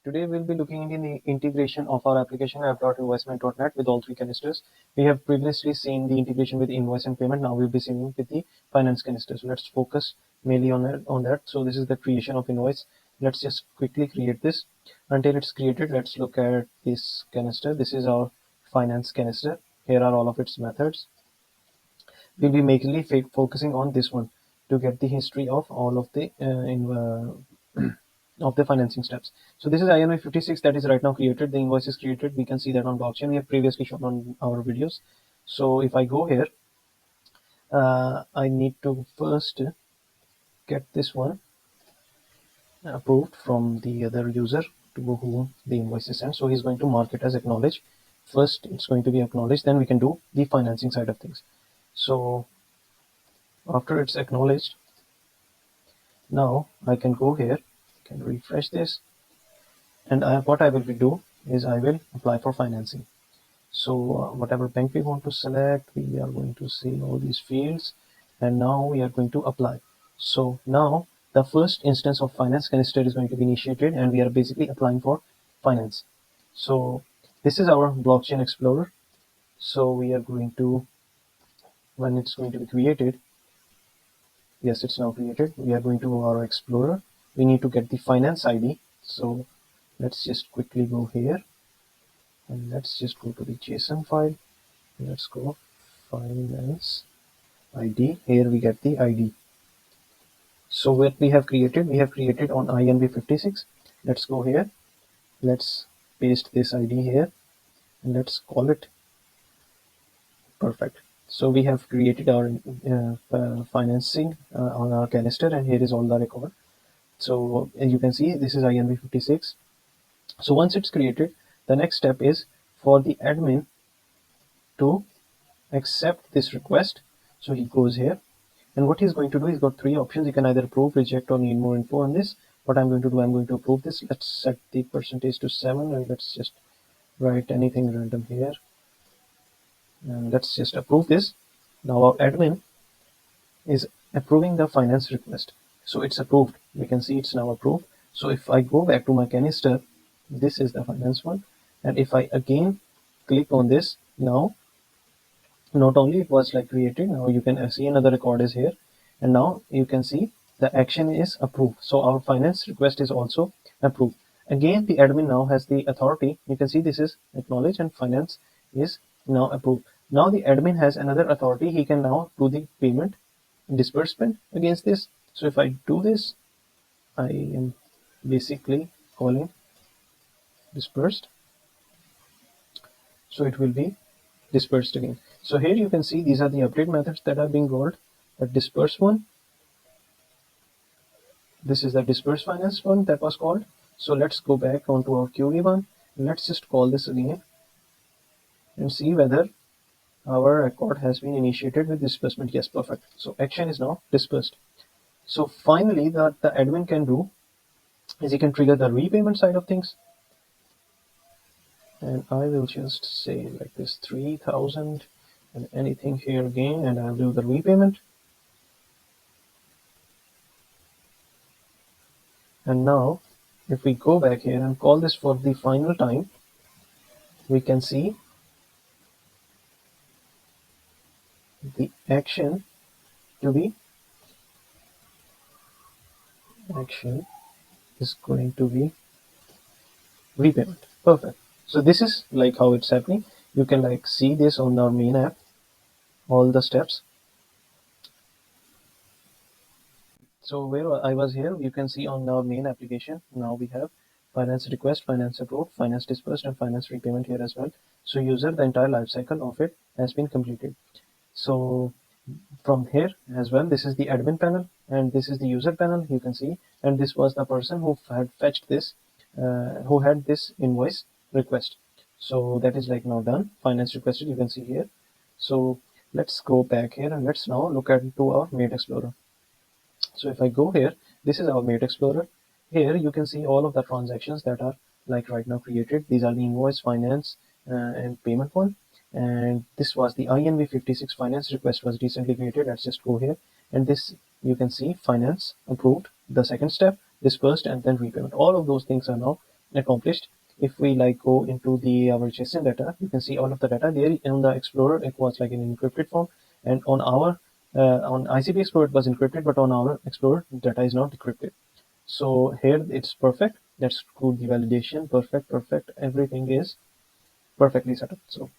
Today we'll be looking into the integration of our application app.invoicement.net with all three canisters. We have previously seen the integration with invoice and payment. Now we'll be seeing with the finance canister. So let's focus mainly on that. So this is the creation of invoice. Let's just quickly create this. Until it's created, let's look at this canister. This is our finance canister. Here are all of its methods. We'll be mainly focusing on this one to get the history of all of the of the financing steps. So this is INV 56 that is right now created. The invoice is created. We can see that on blockchain. We have previously shown on our videos. So if I go here, I need to first get this one approved from the other user to whom the invoice is sent. So he's going to mark it as acknowledged. First, it's going to be acknowledged. Then we can do the financing side of things. So after it's acknowledged, now I can go here, can refresh this, and what I will do is I will apply for financing. So whatever bank we want to select, we are going to see all these fields, and now we are going to apply. So now the first instance of finance canister is going to be initiated, and we are basically applying for finance. So this is our blockchain explorer. So we are going to, when it's going to be created, yes, it's now created. We are going to our explorer. We need to get the finance ID. So let's just quickly go here, and let's just go to the JSON file. Let's go finance ID. Here we get the ID. So what we have created on INV 56. Let's go here. Let's paste this ID here, and let's call it perfect. So we have created our financing on our canister, and here is all the record. So as you can see, this is INV 56. So once it's created, the next step is for the admin to accept this request. So he goes here, and what he's going to do, he's got three options. You can either approve, reject, or need more info on this. What I'm going to do, I'm going to approve this. Let's set the percentage to 7, and let's just write anything random here, and let's just approve this. Now our admin is approving the finance request. So it's approved. We can see it's now approved. So if I go back to my canister, this is the finance one, and if I again click on this, now not only it was like created, now you can see another record is here, and now you can see the action is approved. So our finance request is also approved. Again, the admin now has the authority. You can see this is acknowledged and finance is now approved. Now the admin has another authority. He can now do the payment disbursement against this. So if I do this, I am basically calling dispersed, so it will be dispersed again. So here you can see these are the update methods that are being called. The disperse one, this is the disperse finance one that was called. So let's go back onto our query one. Let's just call this again and see whether our record has been initiated with disbursement. Yes, perfect. So action is now dispersed. So finally, that the admin can do is he can trigger the repayment side of things, and I will just say like this 3,000 and anything here again, and I'll do the repayment. And now if we go back here and call this for the final time, we can see the action is going to be repayment. Perfect. So this is like how it's happening. You can like see this on our main app, all the steps. So where I was here, you can see on our main application, now we have finance request, finance approved, finance disbursed, and finance repayment here as well. So user, the entire life cycle of it has been completed. So from here as well, this is the admin panel, and this is the user panel, you can see, and this was the person who had fetched this, who had this invoice request. So that is like now done, finance requested, you can see here. So let's go back here and let's now look into our Mate Explorer. So if I go here, this is our Mate Explorer. Here you can see all of the transactions that are like right now created. These are the invoice, finance, and payment one. And this was the INV 56 finance request was recently created. Let's just go here, and this you can see finance approved, the second step, dispersed, and then repayment. All of those things are now accomplished. If we like go into the our JSON data, you can see all of the data there on the Explorer. It was like in encrypted form, and on our on ICP Explorer it was encrypted, but on our Explorer data is not encrypted. So here it's perfect. Let's do the validation. Perfect. Everything is perfectly set up. So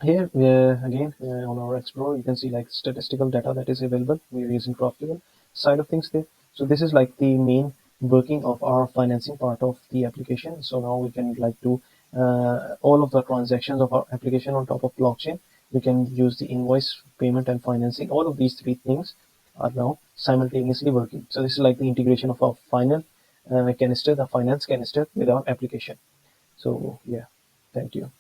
here again on our Explorer, you can see like statistical data that is available. We're using GraphQL side of things there. So this is like the main working of our financing part of the application. So now we can like do all of the transactions of our application on top of blockchain. We can use the invoice, payment, and financing. All of these three things are now simultaneously working. So this is like the integration of our final canister, the finance canister, with our application. So yeah, thank you.